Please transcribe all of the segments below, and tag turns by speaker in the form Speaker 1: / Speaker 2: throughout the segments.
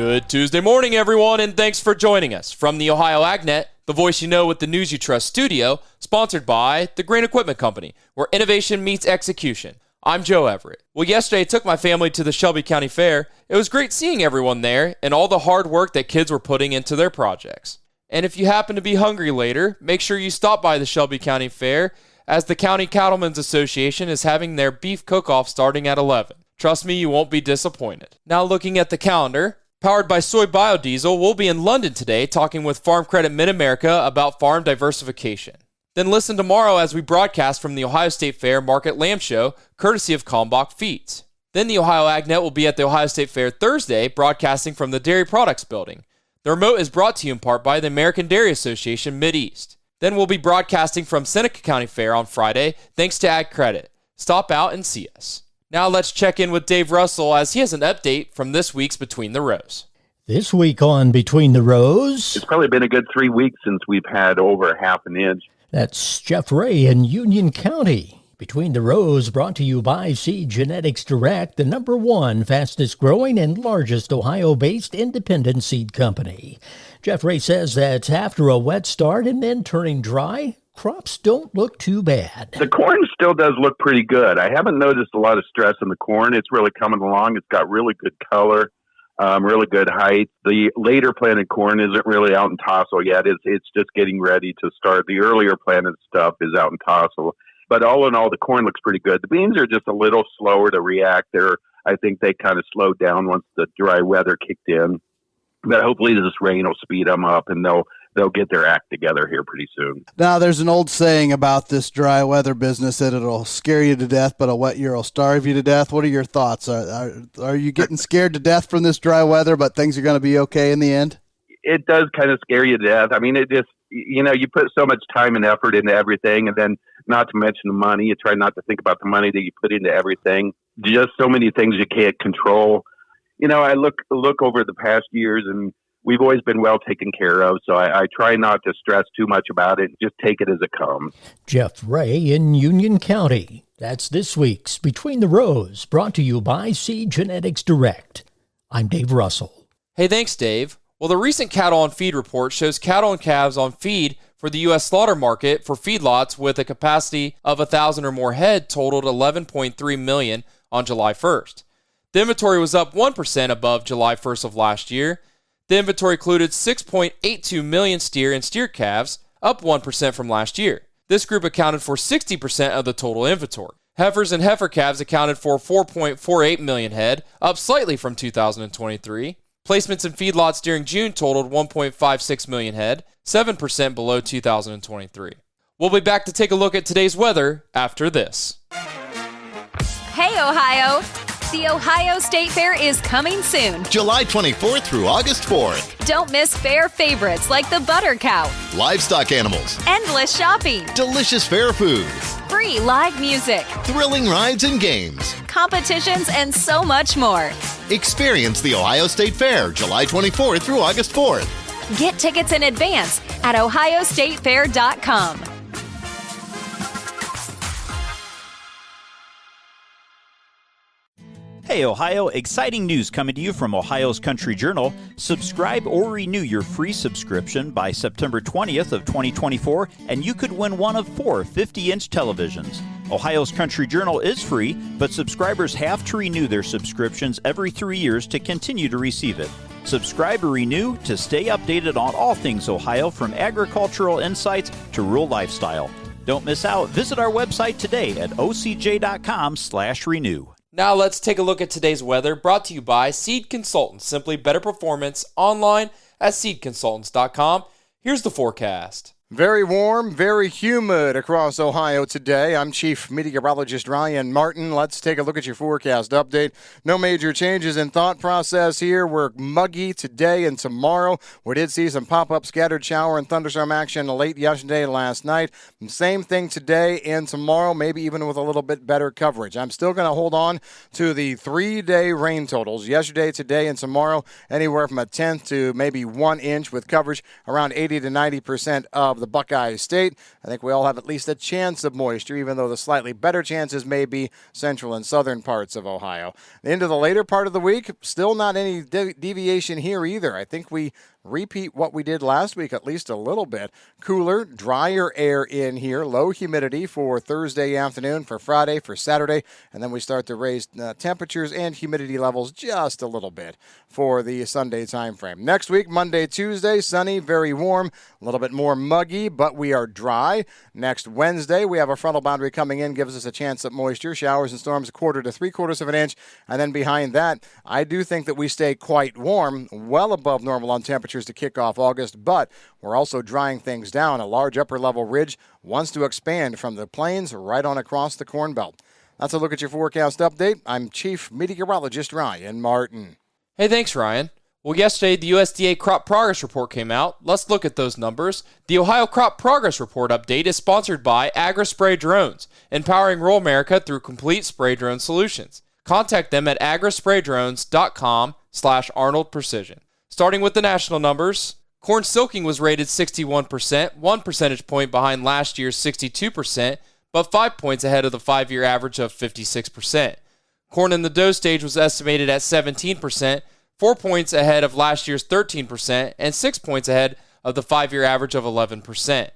Speaker 1: Good Tuesday morning, everyone, and thanks for joining us. From the Ohio AgNet, the voice you know with the news you trust studio, sponsored by the Grain Equipment Company, where innovation meets execution. I'm Joe Everett. Well, yesterday I took my family to the Shelby County Fair. It was great seeing everyone there and all the hard work that kids were putting into their projects. And if you happen to be hungry later, make sure you stop by the Shelby County Fair, as the County Cattlemen's Association is having their beef cook-off starting at 11. Trust me, you won't be disappointed. Now looking at the calendar, powered by soy biodiesel, we'll be in London today talking with Farm Credit Mid-America about farm diversification. Then listen tomorrow as we broadcast from the Ohio State Fair Market Lamb Show, courtesy of Kalmbach Feeds. Then the Ohio AgNet will be at the Ohio State Fair Thursday, broadcasting from the Dairy Products Building. The remote is brought to you in part by the American Dairy Association Mideast. Then we'll be broadcasting from Seneca County Fair on Friday, thanks to Ag Credit. Stop out and see us. Now let's check in with Dave Russell as he has an update from this week's Between the Rows.
Speaker 2: This week on Between the Rows,
Speaker 3: it's probably been a good 3 weeks since we've had over half an inch.
Speaker 2: That's Jeff Ray in Union County. Between the Rows brought to you by Seed Genetics Direct, the #1 fastest growing and largest Ohio-based independent seed company. Jeff Ray says that after a wet start and then turning dry, crops don't look too bad.
Speaker 3: The corn still does look pretty good. I haven't noticed a lot of stress in the corn. It's really coming along. It's got really good color, really good height. The later planted corn isn't really out in tassel yet. It's just getting ready to start. The earlier planted stuff is out in tassel. But all in all, the corn looks pretty good. The beans are just a little slower to react. I think they kind of slowed down once the dry weather kicked in. But hopefully this rain will speed them up and they'll get their act together here pretty soon.
Speaker 4: Now, there's an old saying about this dry weather business that it'll scare you to death, but a wet year will starve you to death. What are your thoughts? Are you getting scared to death from this dry weather, but things are going to be okay in the end?
Speaker 3: It does kind of scare you to death. I mean, it just, you put so much time and effort into everything, and then not to mention the money. You try not to think about the money that you put into everything. Just so many things you can't control. I look over the past years, and we've always been well taken care of, so I try not to stress too much about it. Just take it as it comes.
Speaker 2: Jeff Ray in Union County. That's this week's Between the Rows, brought to you by Seed Genetics Direct. I'm Dave Russell.
Speaker 1: Hey, thanks, Dave. Well, the recent Cattle on Feed report shows cattle and calves on feed for the U.S. slaughter market for feedlots with a capacity of 1,000 or more head totaled 11.3 million on July 1st. The inventory was up 1% above July 1st of last year. The inventory included 6.82 million steer and steer calves, up 1% from last year. This group accounted for 60% of the total inventory. Heifers and heifer calves accounted for 4.48 million head, up slightly from 2023. Placements in feedlots during June totaled 1.56 million head, 7% below 2023. We'll be back to take a look at today's weather after this.
Speaker 5: Hey, Ohio! The Ohio State Fair is coming soon.
Speaker 6: July 24th through August 4th.
Speaker 5: Don't miss fair favorites like the butter cow,
Speaker 6: Livestock animals,
Speaker 5: endless shopping,
Speaker 6: delicious fair food,
Speaker 5: free live music,
Speaker 6: thrilling rides and games,
Speaker 5: competitions, and so much more.
Speaker 6: Experience the Ohio State Fair July 24th through August 4th.
Speaker 5: Get tickets in advance at ohiostatefair.com.
Speaker 7: Hey Ohio, exciting news coming to you from Ohio's Country Journal. Subscribe or renew your free subscription by September 20th of 2024 and you could win one of 4 50-inch televisions. Ohio's Country Journal is free, but subscribers have to renew their subscriptions every 3 years to continue to receive it. Subscribe or renew to stay updated on all things Ohio, from agricultural insights to rural lifestyle. Don't miss out. Visit our website today at ocj.com/renew.
Speaker 1: Now let's take a look at today's weather, brought to you by Seed Consultants. Simply better performance online at seedconsultants.com. Here's the forecast.
Speaker 4: Very warm, very humid across Ohio today. I'm Chief Meteorologist Ryan Martin. Let's take a look at your forecast update. No major changes in thought process here. We're muggy today and tomorrow. We did see some pop-up scattered shower and thunderstorm action late yesterday and last night. Same thing today and tomorrow, maybe even with a little bit better coverage. I'm still going to hold on to the 3-day rain totals. Yesterday, today, and tomorrow, anywhere from a tenth to maybe 1 inch, with coverage around 80 to 90% of the Buckeye State. I think we all have at least a chance of moisture, even though the slightly better chances may be central and southern parts of Ohio. Into the later part of the week, still not any deviation here either. I think we repeat what we did last week, at least a little bit. Cooler, drier air in here, low humidity for Thursday afternoon, for Friday, for Saturday, and then we start to raise temperatures and humidity levels just a little bit for the Sunday time frame. Next week, Monday, Tuesday, sunny, very warm, a little bit more muggy, but we are dry. Next Wednesday, we have a frontal boundary coming in, gives us a chance at moisture, showers and storms 1/4 to 3/4 of an inch, and then behind that, I do think that we stay quite warm, well above normal on temperatures to kick off August, but we're also drying things down. A large upper level ridge wants to expand from the plains right on across the Corn Belt. That's a look at your forecast update. I'm Chief Meteorologist Ryan Martin.
Speaker 1: Hey, thanks, Ryan. Well, yesterday, the USDA Crop Progress Report came out. Let's look at those numbers. The Ohio Crop Progress Report update is sponsored by AgriSpray Drones, empowering rural America through complete spray drone solutions. Contact them at agrispraydrones.com/Arnold Precision. Starting with the national numbers, corn silking was rated 61%, 1 percentage point behind last year's 62%, but 5 points ahead of the 5-year average of 56%. Corn in the dough stage was estimated at 17%, 4 points ahead of last year's 13%, and 6 points ahead of the 5-year average of 11%.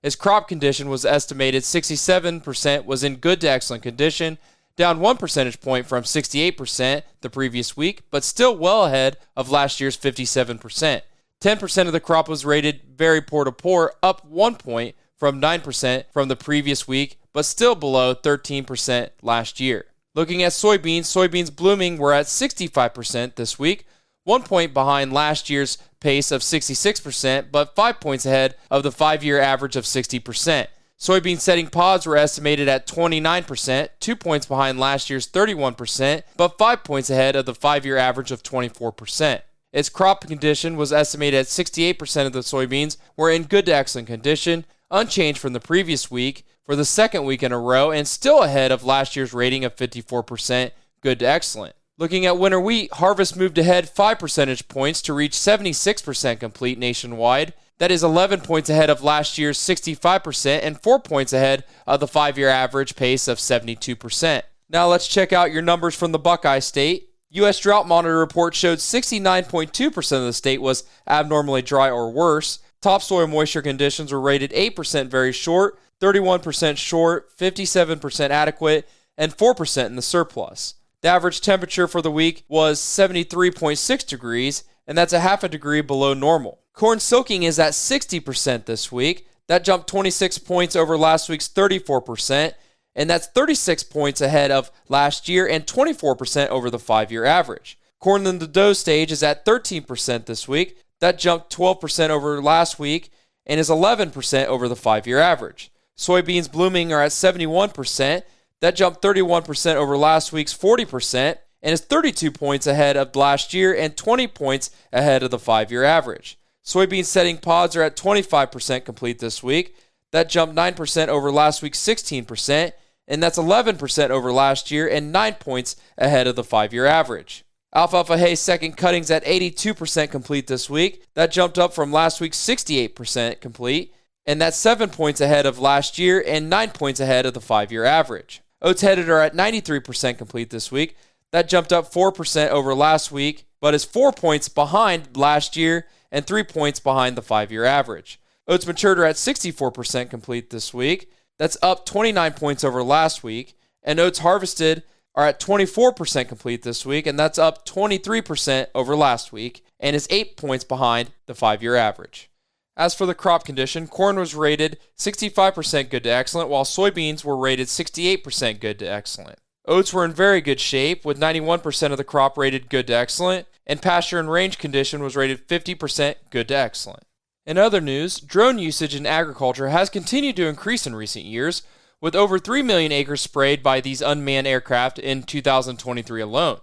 Speaker 1: Its crop condition was estimated 67% was in good to excellent condition, down 1 percentage point from 68% the previous week, but still well ahead of last year's 57%. 10% of the crop was rated very poor to poor, up 1 point from 9% from the previous week, but still below 13% last year. Looking at soybeans blooming were at 65% this week, 1 point behind last year's pace of 66%, but 5 points ahead of the 5-year average of 60%. Soybean setting pods were estimated at 29%, 2 points behind last year's 31%, but 5 points ahead of the 5-year average of 24%. Its crop condition was estimated at 68% of the soybeans were in good to excellent condition, unchanged from the previous week for the second week in a row, and still ahead of last year's rating of 54% good to excellent. Looking at winter wheat, harvest moved ahead 5 percentage points to reach 76% complete nationwide. That is 11 points ahead of last year's 65% and 4 points ahead of the 5-year average pace of 72%. Now let's check out your numbers from the Buckeye State. U.S. Drought Monitor report showed 69.2% of the state was abnormally dry or worse. Topsoil moisture conditions were rated 8% very short, 31% short, 57% adequate, and 4% in the surplus. The average temperature for the week was 73.6 degrees, and that's a half a degree below normal. Corn silking is at 60% this week. That jumped 26 points over last week's 34%, and that's 36 points ahead of last year and 24% over the 5-year average. Corn in the dough stage is at 13% this week. That jumped 12% over last week and is 11% over the 5-year average. Soybeans blooming are at 71%. That jumped 31% over last week's 40% and is 32 points ahead of last year and 20 points ahead of the 5-year average. Soybean setting pods are at 25% complete this week. That jumped 9% over last week's 16%, and that's 11% over last year and 9 points ahead of the 5-year average. Alfalfa hay second cuttings at 82% complete this week. That jumped up from last week's 68% complete, and that's 7 points ahead of last year and 9 points ahead of the 5-year average. Oats headed are at 93% complete this week. That jumped up 4% over last week, but is 4 points behind last year and 3 points behind the 5-year average. Oats matured are at 64% complete this week. That's up 29 points over last week. And oats harvested are at 24% complete this week, and that's up 23% over last week and is 8 points behind the 5-year average. As for the crop condition, corn was rated 65% good to excellent, while soybeans were rated 68% good to excellent. Oats were in very good shape, with 91% of the crop rated good to excellent, and pasture and range condition was rated 50% good to excellent. In other news, drone usage in agriculture has continued to increase in recent years, with over 3 million acres sprayed by these unmanned aircraft in 2023 alone.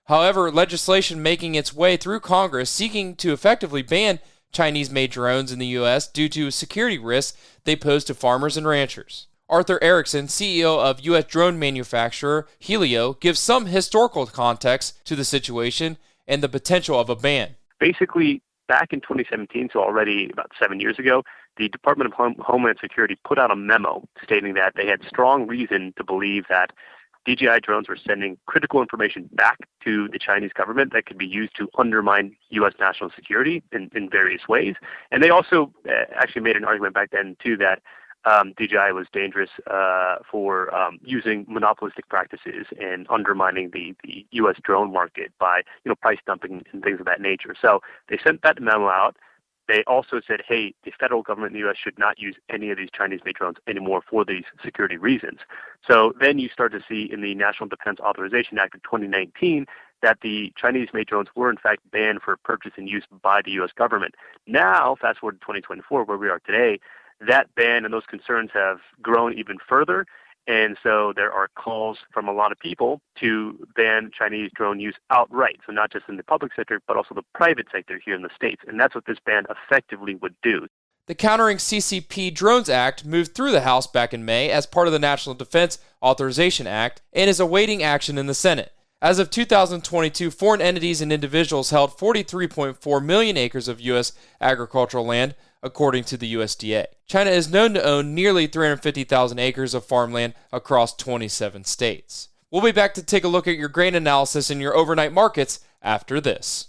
Speaker 1: However, legislation making its way through Congress seeking to effectively ban Chinese-made drones in the U.S. due to security risks they pose to farmers and ranchers. Arthur Erickson, CEO of U.S. drone manufacturer Helio, gives some historical context to the situation and the potential of a ban.
Speaker 8: Basically, back in 2017, so already about 7 years ago, the Department of Homeland Security put out a memo stating that they had strong reason to believe that DJI drones were sending critical information back to the Chinese government that could be used to undermine U.S. national security in various ways. And they also actually made an argument back then, too, that DJI was dangerous for using monopolistic practices and undermining the U.S. drone market by price dumping and things of that nature. So they sent that memo out. They also said, hey, the federal government in the U.S. should not use any of these Chinese-made drones anymore for these security reasons. So then you start to see in the National Defense Authorization Act of 2019 that the Chinese-made drones were in fact banned for purchase and use by the U.S. government. Now, fast forward to 2024, where we are today, that ban and those concerns have grown even further. And so there are calls from a lot of people to ban Chinese drone use outright. So not just in the public sector, but also the private sector here in the States. And that's what this ban effectively would do.
Speaker 1: The Countering CCP Drones Act moved through the House back in May as part of the National Defense Authorization Act and is awaiting action in the Senate. As of 2022, foreign entities and individuals held 43.4 million acres of U.S. agricultural land, according to the USDA. China is known to own nearly 350,000 acres of farmland across 27 states. We'll be back to take a look at your grain analysis in your overnight markets after this.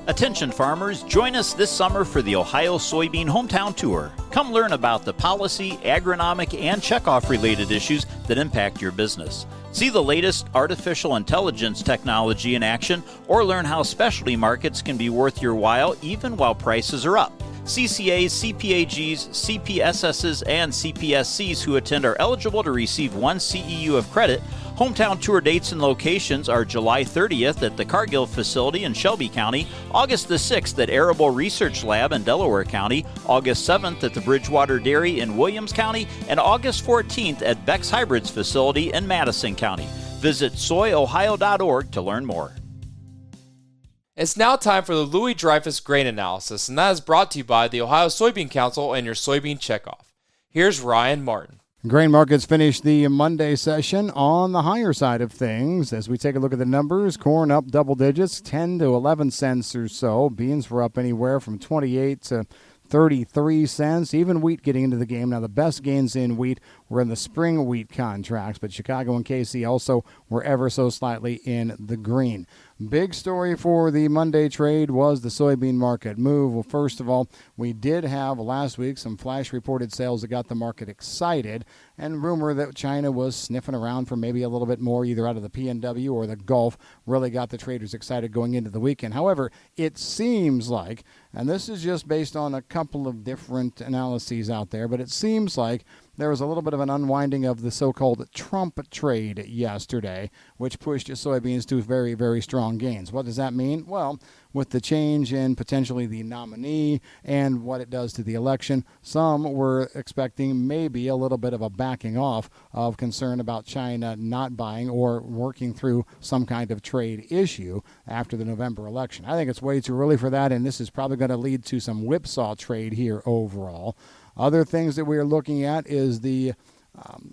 Speaker 7: Attention farmers, join us this summer for the Ohio Soybean Hometown Tour. Come learn about the policy, agronomic, and checkoff related issues that impact your business. See the latest artificial intelligence technology in action or learn how specialty markets can be worth your while even while prices are up. CCAs, CPAGs, CPSSs, and CPSCs who attend are eligible to receive 1 CEU of credit. Hometown tour dates and locations are July 30th at the Cargill facility in Shelby County, August the 6th at Arable Research Lab in Delaware County, August 7th at the Bridgewater Dairy in Williams County, and August 14th at Beck's Hybrids facility in Madison County. Visit soyohio.org to learn more.
Speaker 1: It's now time for the Louis Dreyfus Grain Analysis, and that is brought to you by the Ohio Soybean Council and your soybean checkoff. Here's Ryan Martin.
Speaker 4: Grain markets finished the Monday session on the higher side of things. As we take a look at the numbers, corn up double digits, 10 to 11 cents or so. Beans were up anywhere from 28 to 33 cents. Even wheat getting into the game. Now, the best gains in wheat were in the spring wheat contracts, but Chicago and KC also were ever so slightly in the green. Big story for the Monday trade was the soybean market move. Well, first of all, we did have last week some flash reported sales that got the market excited, and rumor that China was sniffing around for maybe a little bit more either out of the PNW or the Gulf really got the traders excited going into the weekend. However, it seems like, and this is just based on a couple of different analyses out there, but it seems like there was a little bit of an unwinding of the so-called Trump trade yesterday, which pushed soybeans to very, very strong gains. What does that mean? Well, with the change in potentially the nominee and what it does to the election, some were expecting maybe a little bit of a backing off of concern about China not buying or working through some kind of trade issue after the November election. I think it's way too early for that, and this is probably going to lead to some whipsaw trade here overall. Other things that we are looking at is the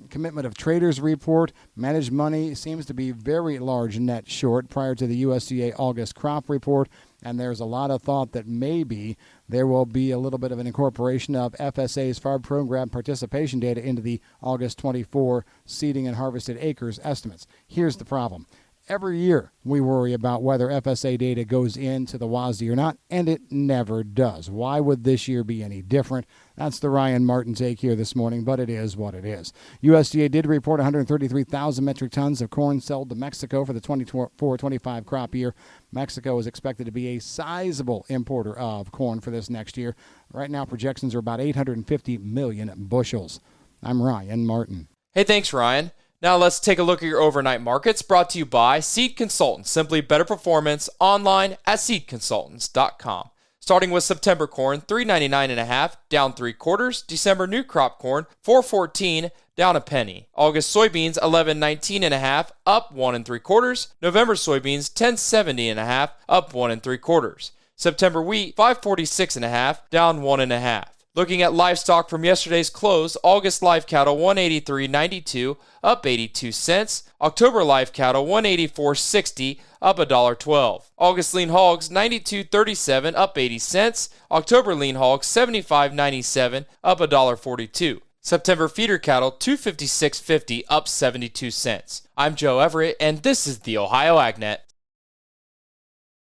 Speaker 4: commitment of traders report. Managed money seems to be very large net short prior to the USDA August crop report, and there's a lot of thought that maybe there will be a little bit of an incorporation of FSA's farm program participation data into the August 24 seeding and harvested acres estimates. Here's the problem. Every year we worry about whether FSA data goes into the WASDE or not, and it never does. Why would this year be any different? That's the Ryan Martin take here this morning, but it is what it is. USDA did report 133,000 metric tons of corn sold to Mexico for the 24-25 crop year. Mexico is expected to be a sizable importer of corn for this next year. Right now, projections are about 850 million bushels. I'm Ryan Martin.
Speaker 1: Hey, thanks, Ryan. Now let's take a look at your overnight markets, brought to you by Seed Consultants. Simply better performance online at seedconsultants.com. Starting with September corn, $3.99.5, down 3/4. December new crop corn, $4.14, down a penny. August soybeans, $11.19.5, up 1 3/4. November soybeans, $10.70.5, up 1 3/4. September wheat, $5.46.5, down 1 1/2. Looking at livestock from yesterday's close, August live cattle 183.92, up 82 cents. October live cattle 184.60, up $1.12. August lean hogs 92.37, up 80 cents. October lean hogs 75.97, up $1.42. September feeder cattle 256.50, up 72 cents. I'm Joe Everett, and this is the Ohio AgNet.